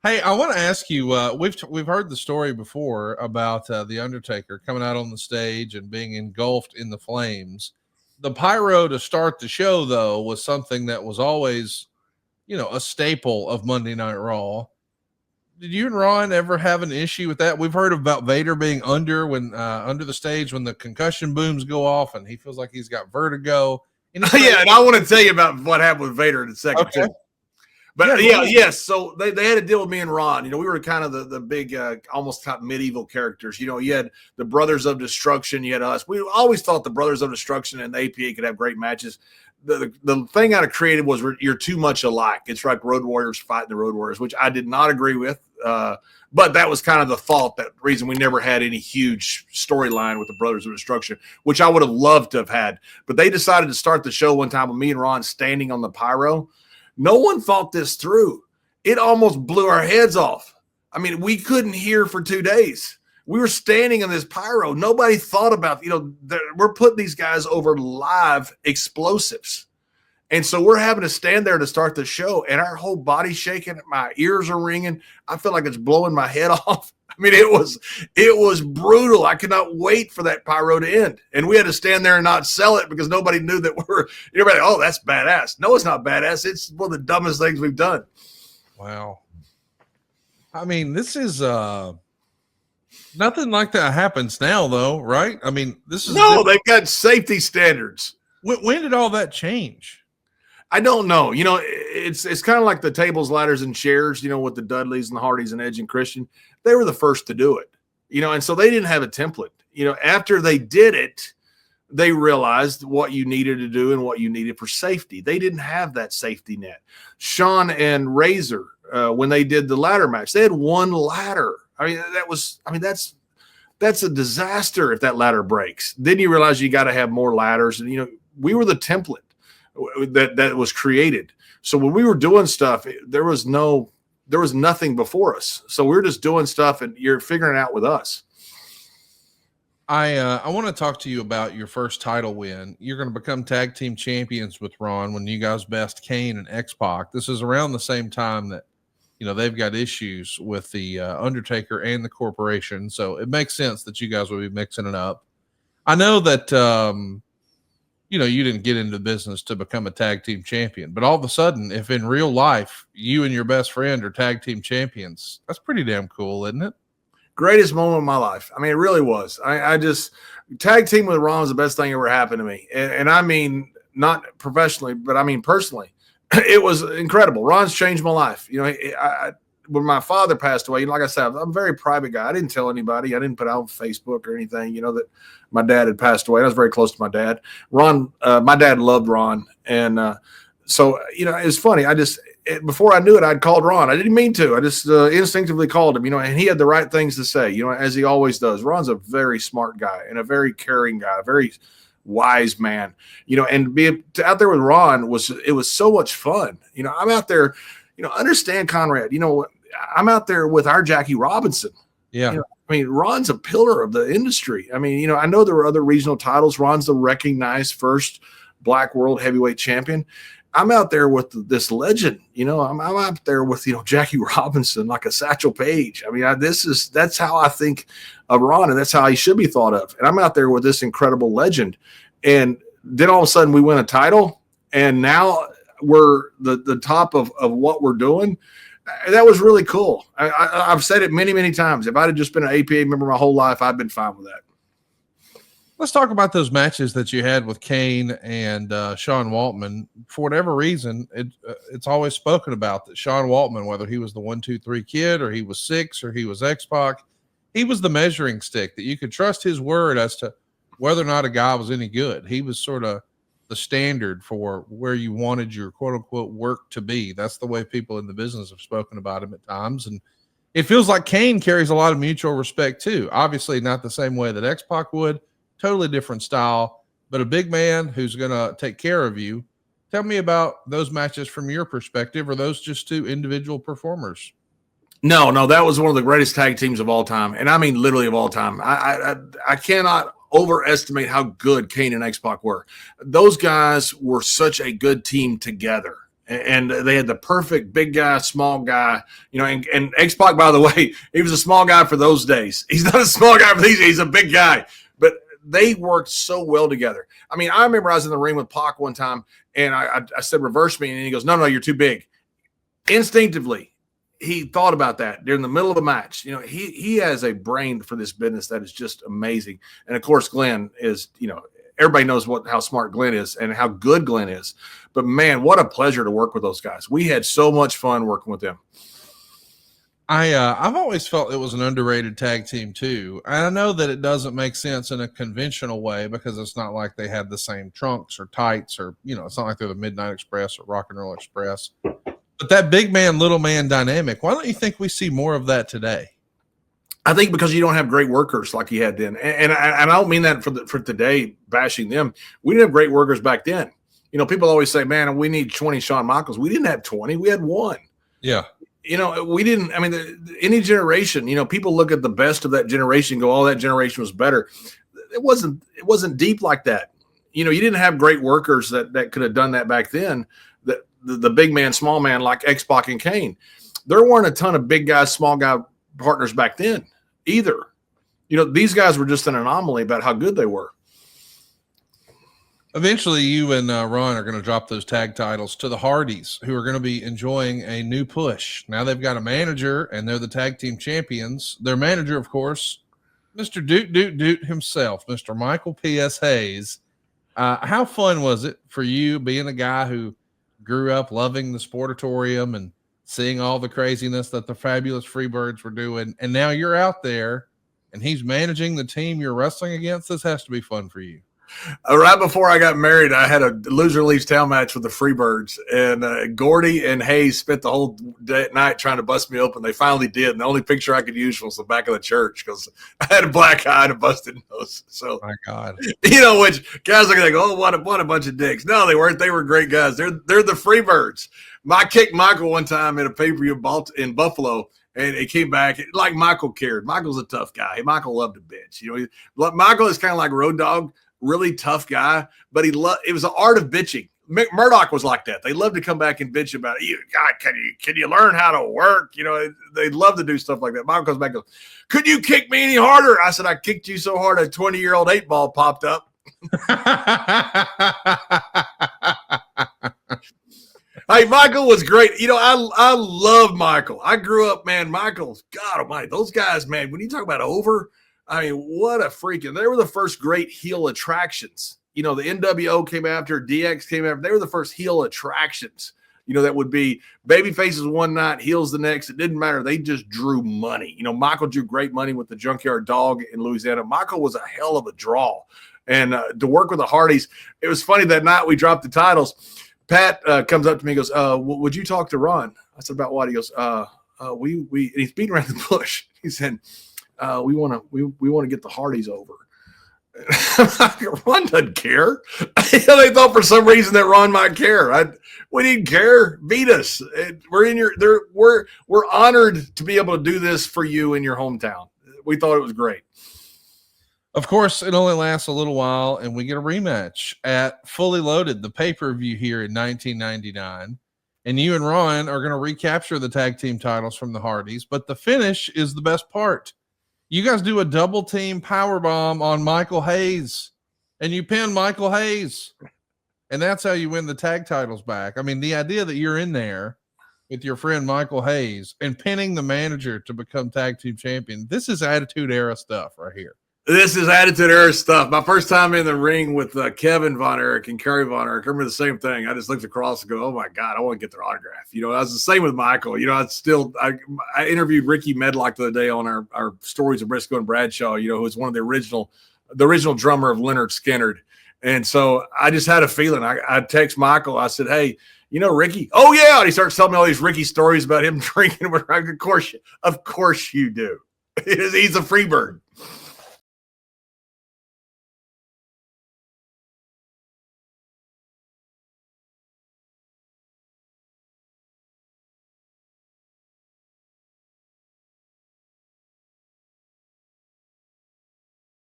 Hey, I want to ask you. We've heard the story before about the Undertaker coming out on the stage and being engulfed in the flames. The pyro to start the show, though, was something that was always, a staple of Monday Night Raw. Did you and Ron ever have an issue with that? We've heard about Vader being under the stage when the concussion booms go off and he feels like he's got vertigo. Yeah, and I want to tell you about what happened with Vader in a second too. But yes. So they had to deal with me and Ron. We were kind of the big, almost kind of medieval characters. You had the Brothers of Destruction. You had us. We always thought the Brothers of Destruction and the APA could have great matches. The thing I created was you're too much alike. It's like Road Warriors fighting the Road Warriors, which I did not agree with. But that was kind of the thought, that reason we never had any huge storyline with the Brothers of Destruction, which I would have loved to have had. But they decided to start the show one time with me and Ron standing on the pyro. No one thought this through. It almost blew our heads off. I mean, we couldn't hear for 2 days. We were standing on this pyro. Nobody thought about, we're putting these guys over live explosives. And so we're having to stand there to start the show, and our whole body's shaking. My ears are ringing. I feel like it's blowing my head off. I mean, it was brutal. I could not wait for that pyro to end. And we had to stand there and not sell it because nobody knew that everybody, oh, that's badass. No, it's not badass. It's one of the dumbest things we've done. Wow. I mean, this is nothing like that happens now, though, right? I mean, this is they've got safety standards. When did all that change? I don't know. It's kind of like the tables, ladders, and chairs, with the Dudleys and the Hardys and Edge and Christian. They were the first to do it, and so they didn't have a template. After they did it, they realized what you needed to do and what you needed for safety. They didn't have that safety net. Sean and Razor, when they did the ladder match, they had one ladder. I mean, that's a disaster if that ladder breaks. Then you realize you got to have more ladders. And, we were the template that was created. So when we were doing stuff, there was nothing before us. So we were just doing stuff, and you're figuring it out with us. I want to talk to you about your first title win. You're going to become tag team champions with Ron when you guys best Kane and X-Pac. This is around the same time that, they've got issues with the Undertaker and the corporation. So it makes sense that you guys will be mixing it up. I know that, you didn't get into business to become a tag team champion, but all of a sudden, if in real life, you and your best friend are tag team champions, that's pretty damn cool, isn't it? Greatest moment of my life. I mean, it really was. I just tag team with Ron was the best thing ever happened to me. And I mean, not professionally, but I mean, personally, it was incredible. Ron's changed my life. When my father passed away, like I said, I'm a very private guy. I didn't tell anybody. I didn't put out on Facebook or anything, that my dad had passed away. I was very close to my dad. Ron, my dad loved Ron. And so, it's funny. Before I knew it, I'd called Ron. I didn't mean to. I just instinctively called him, and he had the right things to say, as he always does. Ron's a very smart guy and a very caring guy, a very wise man, and to be out there with Ron was so much fun. I'm out there, understand Conrad, I'm out there with our Jackie Robinson. Yeah. Ron's a pillar of the industry. I know there were other regional titles. Ron's the recognized first Black World Heavyweight Champion. I'm out there with this legend, I'm out there with, Jackie Robinson, like a Satchel Paige. That's how I think of Ron, and that's how he should be thought of. And I'm out there with this incredible legend. And then all of a sudden we win a title, and now we're the top of what we're doing. That was really cool. I've said it many, many times. If I'd have just been an APA member my whole life, I'd been fine with that. Let's talk about those matches that you had with Kane and Sean Waltman. For whatever reason, it's always spoken about that Sean Waltman, whether he was the 1, 2, 3 kid or he was 6 or he was X-Pac, he was the measuring stick that you could trust his word as to whether or not a guy was any good. He was sort of the standard for where you wanted your quote unquote work to be. That's the way people in the business have spoken about him at times. And it feels like Kane carries a lot of mutual respect too. Obviously not the same way that X-Pac would, totally different style, but a big man who's going to take care of you. Tell me about those matches from your perspective. Are those just two individual performers? No, that was one of the greatest tag teams of all time. And I mean, literally of all time. I cannot overestimate how good Kane and X-Pac were. Those guys were such a good team together. And they had the perfect big guy, small guy, and X-Pac, by the way, he was a small guy for those days. He's not a small guy for these days. He's a big guy. But they worked so well together. I mean, I remember I was in the ring with Pac one time, and I said, reverse me. And he goes, no, you're too big. Instinctively, he thought about that during the middle of the match. He has a brain for this business that is just amazing. And, of course, Glenn is, everybody knows how smart Glenn is and how good Glenn is. But, man, what a pleasure to work with those guys. We had so much fun working with them. I've always felt it was an underrated tag team, too. I know that it doesn't make sense in a conventional way because it's not like they had the same trunks or tights or, it's not like they're the Midnight Express or Rock and Roll Express. But that big man, little man dynamic, why don't you think we see more of that today? I think because you don't have great workers like you had then. And I don't mean that for today, bashing them. We didn't have great workers back then. People always say, man, we need 20 Shawn Michaels. We didn't have 20. We had one. Yeah. We didn't. I mean, any generation, people look at the best of that generation and go, oh, that generation was better. It wasn't deep like that. You didn't have great workers that could have done that back then. The big man, small man like X-Pac and Kane. There weren't a ton of big guys, small guy partners back then either. These guys were just an anomaly about how good they were. Eventually, you and Ron are going to drop those tag titles to the Hardys, who are going to be enjoying a new push. Now they've got a manager, and they're the tag team champions. Their manager, of course, Mr. Doot himself, Mr. Michael P.S. Hayes. How fun was it for you being a guy who grew up loving the Sportatorium and seeing all the craziness that the fabulous Freebirds were doing, and now you're out there, and he's managing the team you're wrestling against? This has to be fun for you. Right before I got married, I had a loser leaves town match with the Freebirds, and Gordy and Hayes spent the whole night trying to bust me open. They finally did, and the only picture I could use was the back of the church because I had a black eye and a busted nose. So, my God, which guys look like, oh, what a bunch of dicks. No, they weren't. They were great guys. They're the Freebirds. I kicked Michael one time at a pay-per-view in Buffalo. And it came back like Michael cared. Michael's a tough guy. Michael loved a bitch. Michael is kind of like Road Dogg, really tough guy, but it was an art of bitching. Murdoch was like that. They love to come back and bitch about it. God, can you learn how to work? They love to do stuff like that. Michael comes back and goes, could you kick me any harder? I said, I kicked you so hard a 20-year-old 8-ball popped up. Hey, Michael was great. I love Michael. I grew up, man, Michael's, God almighty, those guys, man, when you talk about over, I mean, what a freaking, they were the first great heel attractions. The NWO came after, DX came after. They were the first heel attractions, that would be baby faces one night, heels the next. It didn't matter. They just drew money. Michael drew great money with the Junkyard Dog in Louisiana. Michael was a hell of a draw. And to work with the Hardys, it was funny that night we dropped the titles. Pat comes up to me and goes, would you talk to Ron? I said, about what? He goes, and he's beating around the bush. He said, we want to get the Hardys over. Ron doesn't care. They thought for some reason that Ron might care. We didn't care. Beat us. We're honored to be able to do this for you in your hometown. We thought it was great. Of course, it only lasts a little while, and we get a rematch at Fully Loaded, the pay-per-view here in 1999. And you and Ron are going to recapture the tag team titles from the Hardys, but the finish is the best part. You guys do a double team powerbomb on Michael Hayes, and you pin Michael Hayes, and that's how you win the tag titles back. I mean, the idea that you're in there with your friend Michael Hayes and pinning the manager to become tag team champion, this is Attitude Era stuff right here. This is Attitude Era stuff. My first time in the ring with Kevin Von Erich and Kerry Von Erich, I remember the same thing. I just looked across and go, oh, my God, I want to get their autograph. I was the same with Michael. I interviewed Ricky Medlock the other day on our Stories of Briscoe and Bradshaw, who was one of the original drummer of Leonard Skinner. And so I just had a feeling. I text Michael. I said, hey, Ricky? Oh, yeah. And he starts telling me all these Ricky stories about him drinking. Of course you do. He's a Freebird.